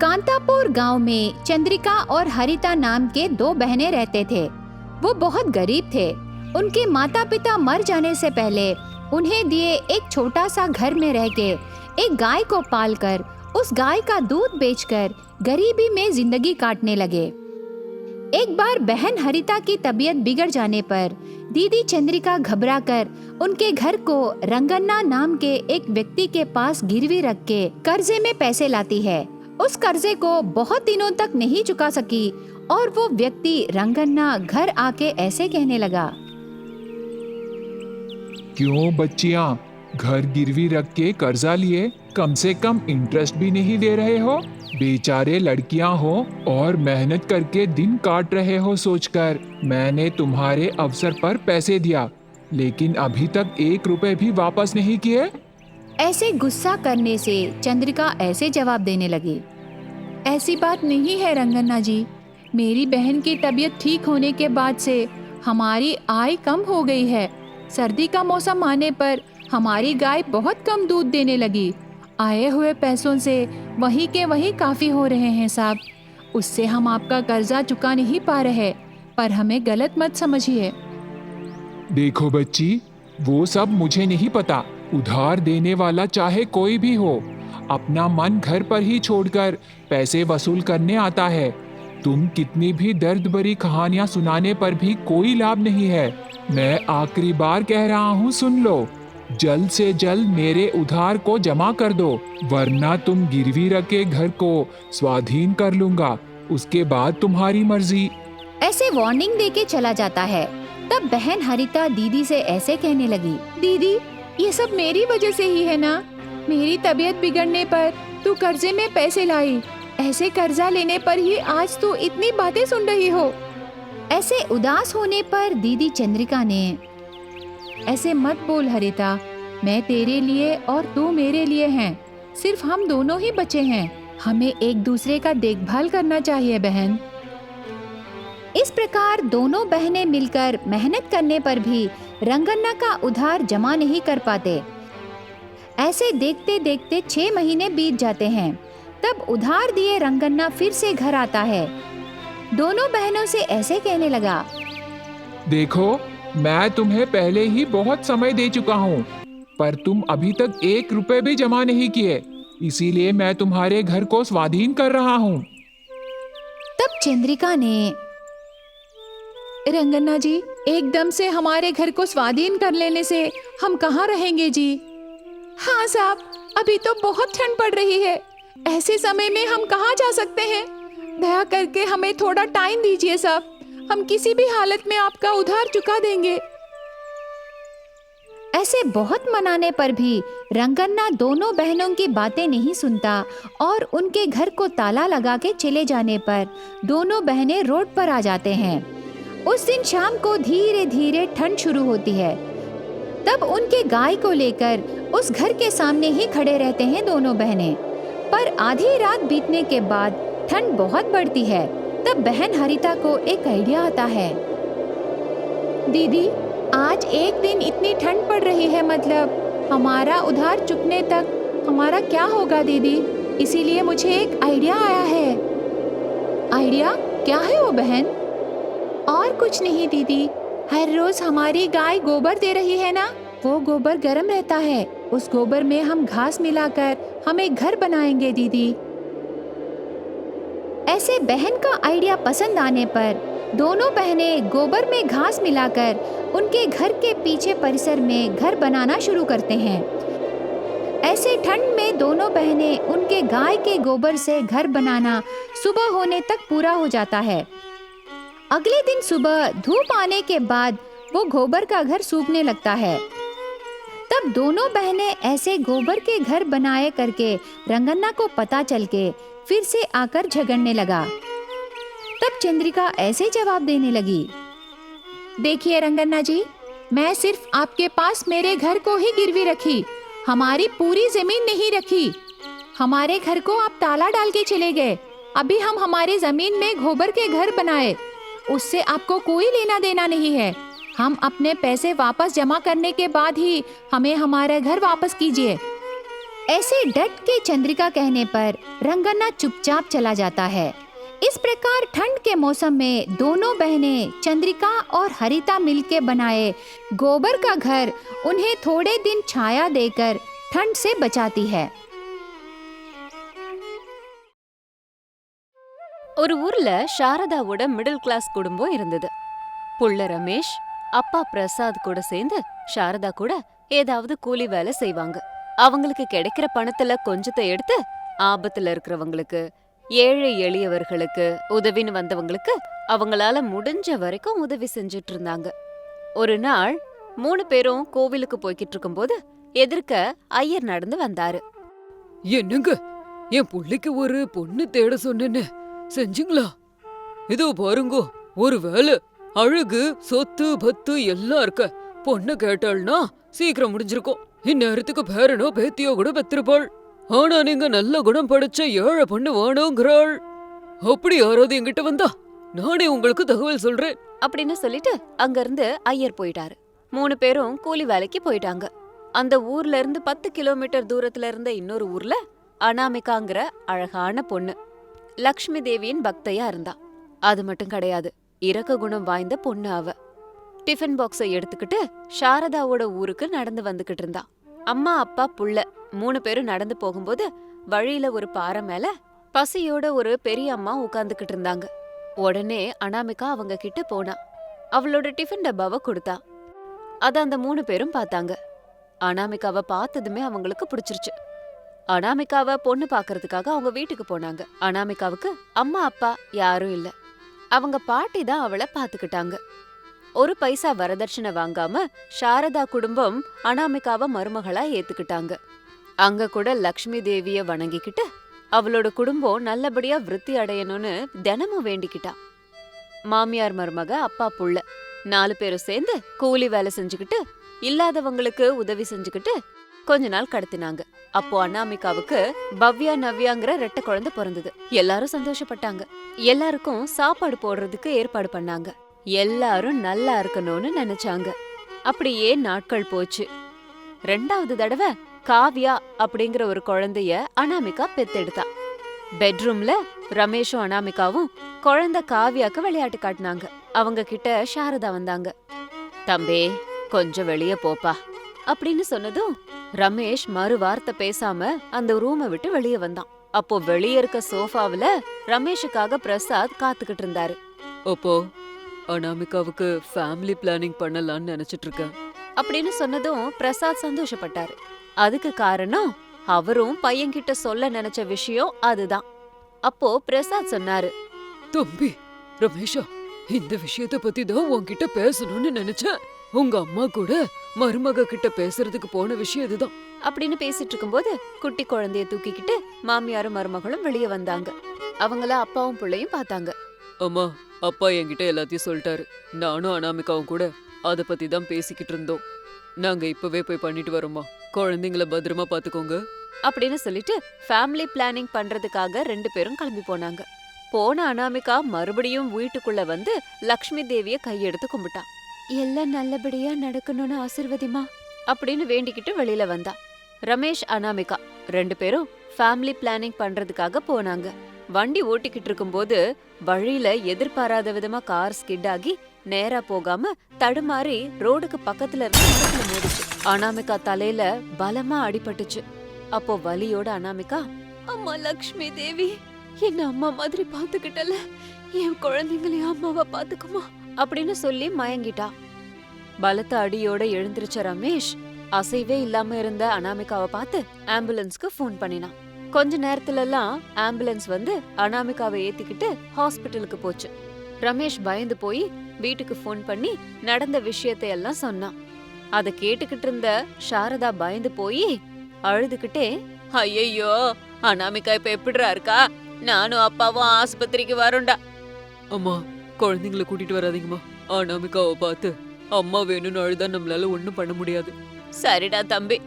कांतापुर गांव में चंद्रिका और हरिता नाम के दो बहनें रहते थे। वो बहुत गरीब थे। उनके माता पिता मर जाने से पहले उन्हें दिए एक छोटा सा घर में रह के एक गाय को पालकर उस गाय का दूध बेचकर गरीबी में जिंदगी काटने लगे। एक बार बहन हरिता की तबीयत बिगड़ जाने पर दीदी चंद्रिका घबराकर उनके घर को रंगन्ना नाम के एक व्यक्ति के पास गिरवी रख के कर्जे में पैसे लाती है। उस कर्जे को बहुत दिनों तक नहीं चुका सकी और वो व्यक्ति रंगन्ना घर आके ऐसे कहने लगा, क्यों बच्चियां, घर गिरवी रख के कर्जा लिए कम से कम इंटरेस्ट भी नहीं दे रहे हो? बेचारे लड़कियां हो और मेहनत करके दिन काट रहे हो सोचकर मैंने तुम्हारे अवसर पर पैसे दिया, लेकिन अभी तक 1 रुपए भी वापस नहीं किए। ऐसे गुस्सा करने से चंद्रिका ऐसे जवाब देने लगी, ऐसी बात नहीं है रंगन्ना जी, मेरी बहन की तबीयत ठीक होने के बाद से हमारी आय कम हो गई है। सर्दी का मौसम आने पर हमारी गाय बहुत कम दूध देने लगी। आए हुए पैसों से वही के वही काफी हो रहे हैं साहब। उससे हम आपका कर्जा चुका नहीं पा रहे, पर हमें गलत मत समझिए। देखो बच्ची, वो सब मुझे नहीं पता। उधार देने वाला चाहे कोई भी हो, अपना मन घर पर ही छोड़कर पैसे वसूल करने आता है। तुम कितनी भी दर्द भरी कहानियां सुनाने पर भी कोई लाभ नहीं है। मैं आखिरी बार कह रहा हूँ, सुन लो। जल्द से जल्द मेरे उधार को जमा कर दो, वरना तुम गिरवी रखे घर को स्वाधीन कर लूंगा। उसके बाद तुम्हारी मर्जी। ऐसे वार्निंग देके चला जाता है। तब बहन हरिता दीदी से ऐसे कहने लगी, दीदी, ये सब मेरी वजह से ही है ना। मेरी तबीयत बिगड़ने पर तू कर्जे में पैसे लाई, ऐसे कर्जा लेने पर ही आज तू इतनी बातें सुन रही हो। ऐसे उदास होने पर दीदी चंद्रिका ने, ऐसे मत बोल हरिता, मैं तेरे लिए और तू मेरे लिए हैं। सिर्फ हम दोनों ही बचे हैं, हमें एक दूसरे का देखभाल करना चाहिए बहन। इस प्रकार दोनों बहनें मिलकर मेहनत करने पर भी रंगन्ना का उधार जमा नहीं कर पाते। ऐसे देखते देखते 6 महीने बीत जाते हैं। तब उधार दिए रंगन्ना फिर से घर आता है। दोनों बहनों से ऐसे कहने लगा, देखो, मैं तुम्हें पहले ही बहुत समय दे चुका हूँ, पर तुम अभी तक 1 रुपए भी जमा नहीं किए, इसीलिए मैं तुम्हारे घर को स्वाधीन कर रहा हूँ। तब चंद्रिका ने, रंगन्ना जी, एकदम से हमारे घर को स्वाधीन कर लेने से हम कहाँ रहेंगे जी? हाँ साहब, अभी तो बहुत ठंड पड़ रही है, ऐसे समय में हम कहाँ जा सकते हैं? दया करके हमें थोड़ा टाइम दीजिए साहब, हम किसी भी हालत में आपका उधार चुका देंगे। ऐसे बहुत मनाने पर भी रंगन्ना दोनों बहनों की बातें नहीं सुनता और उनके घर को ताला लगा के चले जाने पर दोनों बहनें रोड पर आ जाते हैं। उस दिन शाम को धीरे धीरे ठंड शुरू होती है। तब उनके गाय को लेकर उस घर के सामने ही खड़े रहते हैं दोनों बहनें। पर आधी रात बीतने के बाद ठंड बहुत बढ़ती है। तब बहन हरिता को एक आइडिया आता है, दीदी, आज एक दिन इतनी ठंड पड़ रही है, मतलब हमारा उधार चुकने तक हमारा क्या होगा दीदी? इसीलिए मुझे एक आइडिया आया है। आइडिया क्या है वो बहन? और कुछ नहीं दीदी, हर रोज हमारी गाय गोबर दे रही है ना, वो गोबर गर्म रहता है। उस गोबर में हम घास मिलाकर हम एक घर बनाएंगे दीदी। ऐसे बहन का आइडिया पसंद आने पर दोनों बहनें गोबर में घास मिलाकर उनके घर के पीछे परिसर में घर बनाना शुरू करते हैं। ऐसे ठंड में दोनों बहनें उनके गाय के गोबर से घर बनाना सुबह होने तक पूरा हो जाता है। अगले दिन सुबह धूप आने के बाद वो गोबर का घर सूखने लगता है। तब दोनों बहनें ऐसे गोबर के घर बनाए करके रंगन्ना को पता चल के फिर से आकर झगड़ने लगा। तब चंद्रिका ऐसे जवाब देने लगी, देखिए रंगन्ना जी, मैं सिर्फ आपके पास मेरे घर को ही गिरवी रखी, हमारी पूरी जमीन नहीं रखी। हमारे घर को आप ताला डाल के चले गए। अभी हम हमारी जमीन में गोबर के घर बनाए, उससे आपको कोई लेना देना नहीं है। हम अपने पैसे वापस जमा करने के बाद ही हमें हमारा घर वापस कीजिए। ऐसे डट के चंद्रिका कहने पर रंगन्ना चुपचाप चला जाता है। इस प्रकार ठंड के मौसम में दोनों बहनें चंद्रिका और हरिता मिलके बनाए गोबर का घर उन्हें थोड़े दिन छाया देकर ठंड से बचाती है। ஒரு ஊர்ல சாரதாவோட மிடில் கிளாஸ் குடும்பம் இருந்தது. புள்ள ரமேஷ், அப்பா பிரசாத் கூட சேர்ந்து சாரதா கூட ஏதாவது கூலி வேலை செய்வாங்க. அவங்களுக்கு கிடைக்கிற பணத்துல கொஞ்சத்தை எடுத்து ஆபத்துல இருக்கிறவங்களுக்கு, ஏழை எளியவர்களுக்கு, உதவின்னு வந்தவங்களுக்கு அவங்களால முடிஞ்ச வரைக்கும் உதவி செஞ்சுட்டு இருந்தாங்க. ஒரு நாள் 3 பேரும் கோவிலுக்கு போய்கிட்டு இருக்கும்போது எதிர்க்க ஐயர் நடந்து வந்தாரு. என்னங்க, என் புள்ளைக்கு ஒரு பொண்ணு தேட சொன்னேன்னு செஞ்சுங்களா? இதோ பாருங்கோ, ஒரு வேலை அழகு சொத்து பத்து எல்லாம் இருக்க பொண்ணு கேட்டாள்னா சீக்கிரம் முடிஞ்சிருக்கும். இந்நேரத்துக்கு பேரனோ பேத்தியோ கூட பெத்திருப்பாள். ஆனா நீங்க நல்ல குணம் படைச்ச ஏழை பொண்ணு வேணுங்கிறாள். அப்படி யாராவது என்கிட்ட வந்தா நானே உங்களுக்கு தகவல் சொல்றேன் அப்படின்னு சொல்லிட்டு அங்கிருந்து ஐயர் போயிட்டாரு. 3 பேரும் கூலி வேலைக்கு போயிட்டாங்க. அந்த ஊர்ல இருந்து 10 கிலோமீட்டர் தூரத்துல இருந்த இன்னொரு ஊர்ல அனாமிகாங்கிற அழகான பொண்ணு லக்ஷ்மி தேவியின் பக்தையா இருந்தா. அது மட்டும் கிடையாது, இரக்க குணம் வாய்ந்த பொண்ணு அவ. டிஃபன் பாக்ஸை எடுத்துக்கிட்டு சாரதாவோட ஊருக்கு நடந்து வந்துகிட்டு இருந்தா. அம்மா அப்பா புள்ள 3 பேரும் நடந்து போகும்போது வழியில ஒரு பாறை மேல பசியோட ஒரு பெரிய அம்மா உட்கார்ந்துகிட்டு இருந்தாங்க. உடனே அனாமிகா அவங்க கிட்ட போனா. அவளோட டிஃபன் டப்பாவை கொடுத்தா. அத அந்த 3 பேரும் பார்த்தாங்க. அனாமிகாவை பார்த்ததுமே அவங்களுக்கு பிடிச்சிருச்சு. அனாமிகாவை பொண்ணு பாக்குறதுக்காக அவங்க வீட்டுக்கு போனாங்க. அனாமிகாவுக்கு அம்மா அப்பா யாரும் இல்ல. அவங்க பாட்டி தான் அவளை பாத்துக்கிட்டாங்க. ஒரு பைசா வரதட்சணை வாங்காம சாரதா குடும்பம் அனாமிகாவை மருமகளா ஏத்துக்கிட்டாங்க. அங்க கூட லக்ஷ்மி தேவிய வணங்கிக்கிட்டு அவளோட குடும்பம் நல்லபடியா விருத்தி அடையணும்னு தினமும் வேண்டிக்கிட்டா. மாமியார் மருமக அப்பா புள்ள 4 பேரும் சேர்ந்து கூலி வேலை செஞ்சுக்கிட்டு இல்லாதவங்களுக்கு உதவி செஞ்சுக்கிட்டு கொஞ்ச நாள் கடத்தினாங்க. அப்போ அனாமிகாவுக்கு பவ்யா நவ்யாங்கிற 2 குழந்தை பிறந்தது. எல்லாரும் சந்தோஷப்பட்டாங்க. எல்லாருக்கும் சாப்பாடு போடுறதுக்கு ஏற்பாடு பண்ணாங்க. எல்லாரும் நல்லா இருக்கணும்னு நினைச்சாங்க. அப்படியே நாட்கள் போச்சு. 2வது தடவை காவ்யா அப்படிங்கிற ஒரு குழந்தைய அனாமிகா பெத்தெடுத்தா. பெட்ரூம்ல ரமேஷும் அனாமிகாவும் குழந்தை காவ்யாக்கு விளையாட்டு காட்டினாங்க. அவங்க கிட்ட சாரதா வந்தாங்க. தம்பி, கொஞ்சம் வெளியே போப்பா அப்படின்னு சொன்னதும் ரமேஷ் மறு வார்த்தை பேசாம அந்த ரூமை விட்டு வெளியே வந்தான். அப்போ வெளியே இருக்க சோஃபாவுல ரமேஷுக்காக பிரசாத் காத்துக்கிட்டு இருந்தாரு. அப்போ அனாமிகாவுக்கு ஃபேமிலி பிளானிங் பண்ணலாம்னு நினைச்சிட்டு இருக்கேன் அப்படின்னு சொன்னதும் பிரசாத் சந்தோஷப்பட்டாரு. அதுக்கு காரணம் அவரும் பையன்கிட்ட சொல்ல நினைச்ச விஷயம் அதுதான். அப்போ பிரசாத் சொன்னாரு, தம்பி ரமேஷா, இந்த விஷயத்த பத்தி தான் உன்கிட்ட பேசணும்னு நினைச்சேன். உங்க அம்மா கூட மருமக கிட்ட பேசுறதுக்கு போன விஷயம் இதுதான் அப்படின்னு பேசிட்டு இருக்கும்போது குட்டி குழந்தைய தூக்கிக்கிட்டு மாமியாரும் மருமகளும் வெளியே வந்தாங்க. அவங்கள அப்பாவும் பிள்ளையும் பார்த்தாங்க. அம்மா, அப்பா என்கிட்ட எல்லாத்தையும் சொல்லிட்டாரு. நானும் அனாமிகாவும் கூட அத பத்தி தான் பேசிக்கிட்டு இருந்தோம். நாங்க இப்பவே போய் பண்ணிட்டு வரோம்மா. குழந்தைங்கள பத்திரமா பாத்துக்கோங்க அப்படின்னு சொல்லிட்டு ஃபேமிலி பிளானிங் பண்றதுக்காக 2 பேரும் கிளம்பி போனாங்க. போன அனாமிகா மறுபடியும் வீட்டுக்குள்ள வந்து லக்ஷ்மி தேவிய கையெடுத்து கும்பிட்டா. எல்லாம் நல்லபடியா நடக்கணும்னு ஆசீர்வதிமா அப்படின்னு வேண்டிக்கிட்டு வெளியில வந்தா. ரமேஷ் அனாமிகா 2 பேரும் ஃபேமிலி பிளானிங் பண்றதுக்காக போனாங்க. வண்டி ஓட்டிக்கிட்டு இருக்கும்போது வழியில எதிர்பாராத விதமா கார் ஸ்கிட் ஆகி நேரா போகாம தடுமாறி ரோடுக்கு பக்கத்துல இருந்து மரத்துல மோதிச்சு. அனாமிகா தலையில பலமா அடிபட்டுச்சு. அப்போ வலியோட அனாமிகா, அம்மா லக்ஷ்மி தேவி, என்ன அம்மா மாதிரி பாத்துக்கிட்டல, என் குழந்தைங்களையும் அம்மாவா பாத்துக்குமா அப்படின்னு சொல்லி மயங்கிட்டா. பலத்த அடியோட எழுந்திருச்ச ரமேஷ் அசைவே இல்லாம இருந்த அனாமிகாவை பார்த்து ஆம்புலன்ஸ்க்கு ஃபோன் பண்ணினான். கொஞ்ச நேரத்துல எல்லாம் ஆம்புலன்ஸ் வந்து அனாமிகாவை ஏத்திக்கிட்டு ஹாஸ்பிட்டலுக்கு போச்சு. ரமேஷ் பயந்து போய் வீட்டுக்கு ஃபோன் பண்ணி நடந்த விஷயத்தை எல்லாம் சொன்னான். அத கேட்டுக்கிட்டு இருந்த சாரதா பயந்து போய் அழுதுகிட்டே, ஐயோ அனாமிகா இப்ப எப்படிரா இருக்கா? நானும் அப்பாவும் ஆஸ்பத்திரிக்கு வரோண்டா. அம்மா, குழந்தைங்களை கூட்டிட்டு வராதீங்கம்மா. அனாமிகாவை பார்த்து அம்மா வேணும்னு அழுதா நம்மளால ஒண்ணும் பண்ண முடியாது. சரிடா தம்பி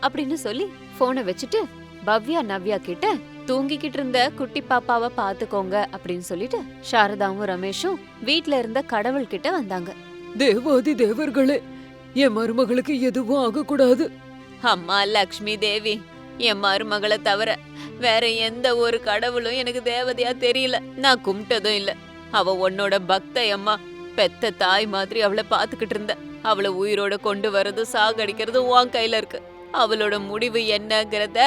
அப்படின்னு சொல்லி போனை வச்சுட்டு பவ்யா நவ்யா கிட்ட தூங்கிக்கிட்டு இருந்த குட்டி பாப்பாவை பாத்துக்கோங்க அப்படின்னு சொல்லிட்டு சாரதாவும் ரமேஷும் வீட்ல இருந்த கடவுள் கிட்ட வந்தாங்க. தேவாதி தேவர்களே, என் மருமகளுக்கு எதுவும் ஆகக்கூடாது. அம்மா லக்ஷ்மி தேவி, என் மருமகளை தவிர வேற எந்த ஒரு கடவுளும் எனக்கு தேவதையா தெரியல. நான் கும்பிட்டதும் இல்ல. அவ உன்னோட பக்தை அம்மா. பெத்த தாய் மாதிரி அவளை பாத்துக்கிட்டு இருந்த. அவளை உயிரோட கொண்டு வர்றது சாகடிக்கிறது உன் கையில இருக்கு. அவளோட முடிவு என்னங்கிறத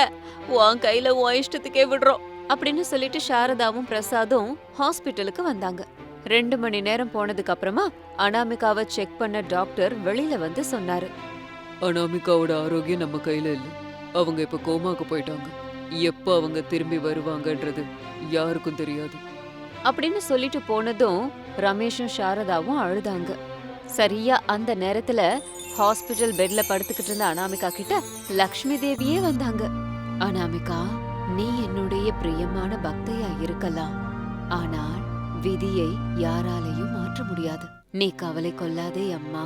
உன் கையில உன் இஷ்டத்துக்கே விடுறோம் அப்படின்னு சொல்லிட்டு சாரதாவும் பிரசாதும் ஹாஸ்பிட்டலுக்கு வந்தாங்க. 2 மணி நேரம் போனதுக்கு அப்புறமா அனாமிகாவை செக் பண்ண டாக்டர் வெளியில வந்து சொன்னாரு. அனாமிகாவோட ஆரோக்கியம் நம்ம கையில இல்ல. அவங்க இப்ப கோமாக்கு போயிட்டாங்க. எப்ப அவங்க திரும்பி வருவாங்கன்றது யாருக்கும் தெரியாது அப்படின்னு சொல்லிட்டு போனதும் ரமேஷும் சாரதாவும் அழுதாங்க. சரியா அந்த நேரத்துல ஹாஸ்பிட்டல் பெட்ல படுத்துக்கிட்டு இருந்த அனாமிகா கிட்ட லக்ஷ்மி தேவியே வந்தாங்க. அனாமிகா, நீ என்னுடைய பிரியமான பக்தையா இருக்கலாம், ஆனால் விதியை யாராலையும் மாற்ற முடியாது. நீ கவலை கொள்ளாதே அம்மா.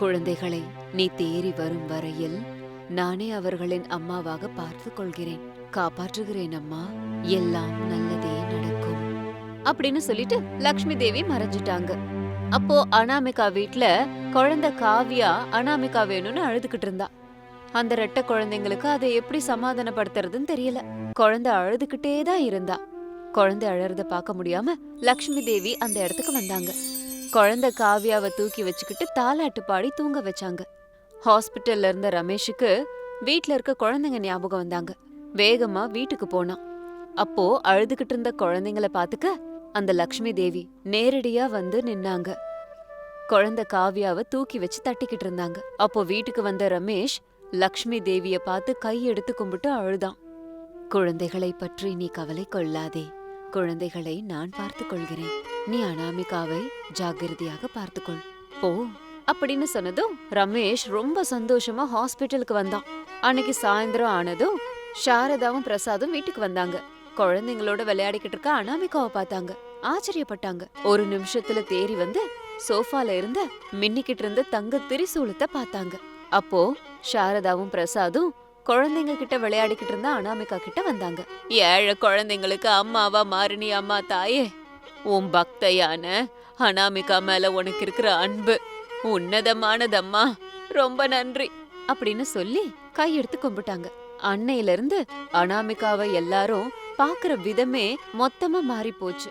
குழந்தைகளை நீ தேறி வரும் வரையில் நானே அவர்களின் அம்மாவாக பார்த்து கொள்கிறேன், காப்பாற்றுகிறேன் அம்மா. எல்லாம் நல்லதே நடக்கும் அப்படின்னு சொல்லிட்டு லக்ஷ்மி தேவி மறைஞ்சிட்டாங்க. அப்போ அனாமிகா வீட்ல குழந்தை காவ்யா அனாமிகா வேணும்னு அழுதுகிட்டு இருந்தா. அந்த ரெட்டை குழந்தைங்களுக்கு அதை எப்படி சமாதானப்படுத்துறதுன்னு தெரியல. குழந்தை அழுதுகிட்டே தான் இருந்தா. குழந்தை அழறத பார்க்க முடியாம லக்ஷ்மி தேவி அந்த இடத்துக்கு வந்தாங்க. குழந்தை காவ்யாவை தூக்கி வச்சுக்கிட்டு தாலாட்டு பாடி தூங்க வச்சாங்க. ஹாஸ்பிட்டல்ல இருந்த ரமேஷுக்கு வீட்ல இருக்க குழந்தைங்க ஞாபகம் வந்தாங்க. வேகமா வீட்டுக்கு போனான். அப்போ அழுதுகிட்டு இருந்த குழந்தைங்கள பாத்துக்க அந்த லக்ஷ்மி தேவி நேரடியா வந்து நின்னாங்க. குழந்தை காவ்யாவை தூக்கி வச்சு தட்டிக்கிட்டு இருந்தாங்க. அப்போ வீட்டுக்கு வந்த ரமேஷ் லக்ஷ்மி தேவிய பார்த்து கை எடுத்து கும்பிட்டு அழுதான். குழந்தைகளை பற்றி நீ கவலை கொள்ளாதே. குழந்தைகளை நான் பார்த்துக் கொள்கிறேன். நீ அனாமிகாவை ஜாக்கிரதையாக பார்த்துக்கொள் போ அப்படின்னு சொன்னதும் ரமேஷ் ரொம்ப சந்தோஷமா ஹாஸ்பிட்டலுக்கு வந்தான். அன்னைக்கு சாயந்தரம் ஆனதும் சாரதாவும் பிரசாதும் வீட்டுக்கு வந்தாங்க. குழந்தைங்களோட விளையாடிக்கிட்டு இருக்க அனாமிகாவை பார்த்தாங்க. ஆச்சரியப்பட்டாங்க. ஒரு நிமிஷத்துல தேறி வந்து சோஃபால இருந்த மின்னிக்கிட்டு இருந்த தங்க திரிசூலத்தை பார்த்தாங்க. அப்போ சாரதாவும் பிரசாதும் குழந்தைங்க கிட்ட விளையாடிக்கிட்டு இருந்த அனாமிகா கிட்ட வந்தாங்க. ஏழை குழந்தைங்களுக்கு அம்மாவா மாறினி அம்மா தாயே, உன் பக்தையான அனாமிகா மேல உனக்கு இருக்கிற அன்பு உன்னதமானதம்மா, ரொம்ப நன்றி அப்படின்னு சொல்லி கையெடுத்து கும்பிட்டாங்க. அன்னையில இருந்து அனாமிகாவை எல்லாரும் பாக்குற விதமே மொத்தமா மாறி போச்சு.